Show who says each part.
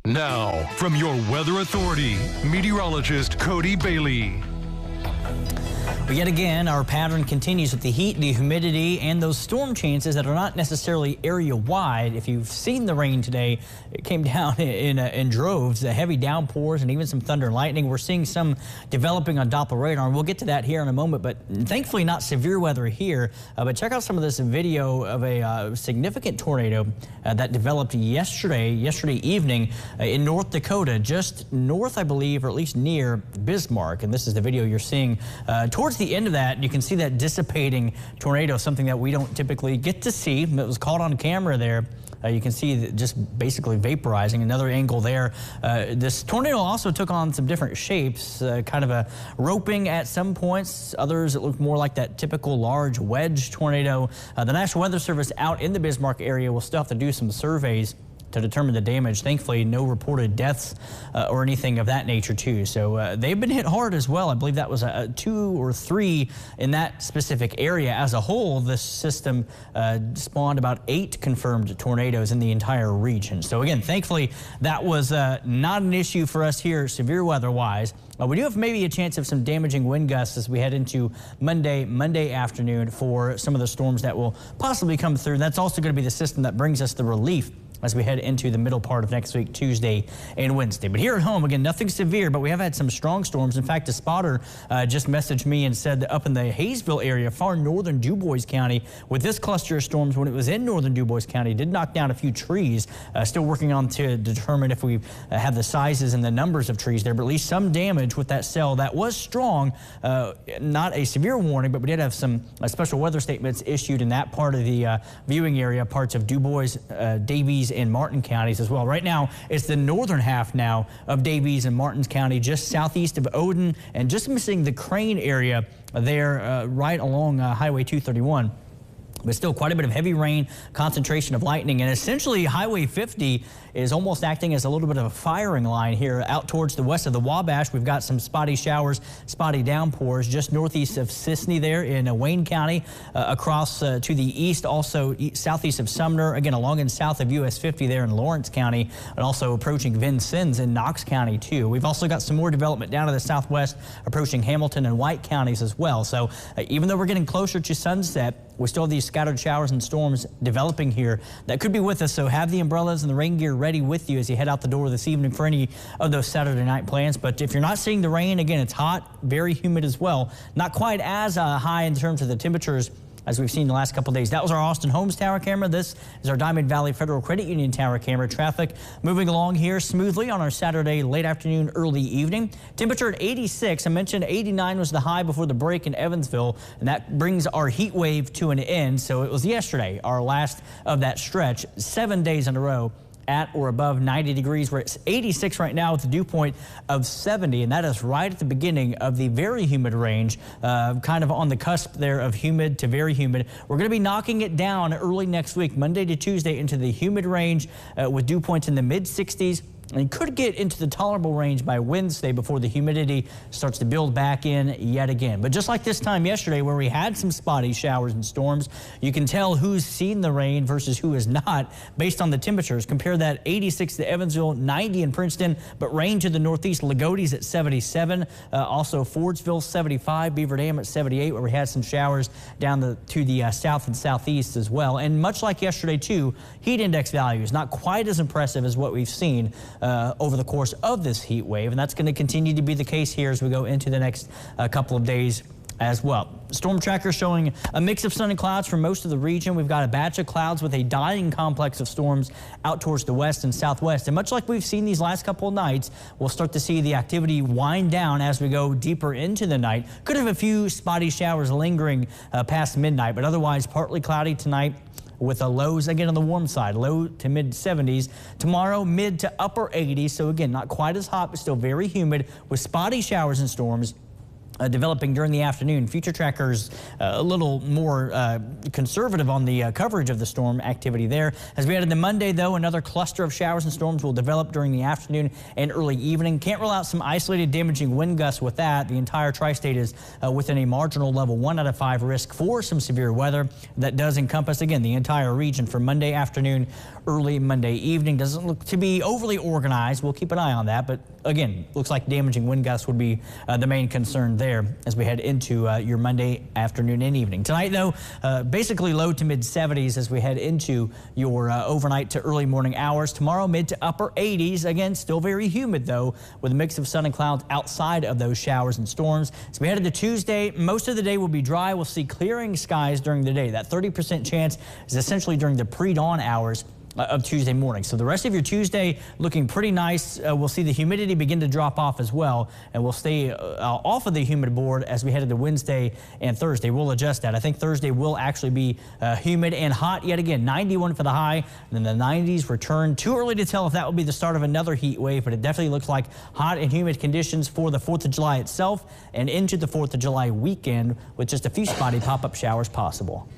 Speaker 1: Now, from your weather authority, meteorologist Cody Bailey.
Speaker 2: But yet again, our pattern continues with the heat, the humidity, and those storm chances that are not necessarily area-wide. If you've seen the rain today, it came down in droves, heavy downpours, and even some thunder and lightning. We're seeing some developing on Doppler radar, and we'll get to that here in a moment, but thankfully not severe weather here. But check out some of this video of a significant tornado that developed yesterday evening in North Dakota, just north, I believe, or at least near Bismarck. And this is the video you're seeing towards the end of that. You can see that dissipating tornado, something that we don't typically get to see. It was caught on camera there. You can see that just basically vaporizing. Another angle there. This tornado also took on some different shapes, kind of a roping at some points. Others, it looked more like that typical large wedge tornado. The National Weather Service out in the Bismarck area will still have to do some surveys to determine the damage. Thankfully, no reported deaths or anything of that nature, too. So they've been hit hard as well. I believe that was a 2 or 3 in that specific area. As a whole, this system spawned about 8 confirmed tornadoes in the entire region. So again, thankfully, that was not an issue for us here, severe weather-wise. We do have maybe a chance of some damaging wind gusts as we head into Monday afternoon for some of the storms that will possibly come through. That's also going to be the system that brings us the relief as we head into the middle part of next week, Tuesday and Wednesday. But here at home, again, nothing severe, but we have had some strong storms. In fact, a spotter just messaged me and said that up in the Hayesville area, far northern DuBois County, with this cluster of storms, when it was in northern DuBois County, did knock down a few trees. Still working on to determine if we have the sizes and the numbers of trees there, but at least some damage with that cell that was strong. Not a severe warning, but we did have some special weather statements issued in that part of the viewing area, parts of DuBois, Davies, in Martin counties as well. Right now, it's the northern half now of Davies and Martin County, just southeast of Odin, and just missing the Crane area there right along Highway 231. But still quite a bit of heavy rain, concentration of lightning, and essentially Highway 50 is almost acting as a little bit of a firing line here out towards the west of the Wabash. We've got some spotty showers, spotty downpours just northeast of Sisney there in Wayne County, across to the east, also southeast of Sumner, again along and south of US 50 there in Lawrence County, and also approaching Vincennes in Knox County too. We've also got some more development down to the southwest, approaching Hamilton and White counties as well. So even though we're getting closer to sunset, we still have these scattered showers and storms developing here that could be with us. So have the umbrellas and the rain gear ready with you as you head out the door this evening for any of those Saturday night plans. But if you're not seeing the rain, again, it's hot, very humid as well. Not quite as high in terms of the temperatures as we've seen the last couple of days. That was our Austin Holmes Tower camera. This is our Diamond Valley Federal Credit Union Tower camera. Traffic moving along here smoothly on our Saturday late afternoon, early evening. Temperature at 86. I mentioned 89 was the high before the break in Evansville, and that brings our heat wave to an end. So it was yesterday, our last of that stretch, 7 days in a row at or above 90 degrees. We're at 86 right now with a dew point of 70, and that is right at the beginning of the very humid range, kind of on the cusp there of humid to very humid. We're going to be knocking it down early next week, Monday to Tuesday, into the humid range with dew points in the mid-60s. And could get into the tolerable range by Wednesday before the humidity starts to build back in yet again. But just like this time yesterday where we had some spotty showers and storms, you can tell who's seen the rain versus who has not based on the temperatures. Compare that 86 to Evansville, 90 in Princeton, but rain to the northeast. Lagode's at 77, also Fordsville 75, Beaver Dam at 78, where we had some showers down to the south and southeast as well. And much like yesterday too, heat index values not quite as impressive as what we've seen over the course of this heat wave, and that's going to continue to be the case here as we go into the next couple of days as well. Storm tracker showing a mix of sun and clouds for most of the region. We've got a batch of clouds with a dying complex of storms out towards the west and southwest. And much like we've seen these last couple of nights, we'll start to see the activity wind down as we go deeper into the night. Could have a few spotty showers lingering past midnight, but otherwise partly cloudy tonight, with the lows again on the warm side, low to mid 70s. Tomorrow, mid to upper 80s. So again, not quite as hot, but still very humid with spotty showers and storms. developing during the afternoon. Future trackers a little more conservative on the coverage of the storm activity there. As we head into Monday, though, another cluster of showers and storms will develop during the afternoon and early evening. Can't rule out some isolated damaging wind gusts with that. The entire tri-state is within a marginal level 1 out of 5 risk for some severe weather. That does encompass, again, the entire region for Monday afternoon, early Monday evening. Doesn't look to be overly organized. We'll keep an eye on that. But again, looks like damaging wind gusts would be the main concern there as we head into your Monday afternoon and evening. Tonight, though, basically low to mid 70s as we head into your overnight to early morning hours. Tomorrow, mid to upper 80s. Again, still very humid, though, with a mix of sun and clouds outside of those showers and storms. As we head into Tuesday, most of the day will be dry. We'll see clearing skies during the day. That 30% chance is essentially during the pre-dawn hours of Tuesday morning. So the rest of your Tuesday looking pretty nice. We'll see the humidity begin to drop off as well, and we'll stay off of the humid board as we head into Wednesday and Thursday. We'll adjust that. I think Thursday will actually be humid and hot yet again. 91 for the high, and then the 90s return. Too early to tell if that will be the start of another heat wave, but it definitely looks like hot and humid conditions for the 4th of July itself and into the 4th of July weekend with just a few spotty pop-up showers possible.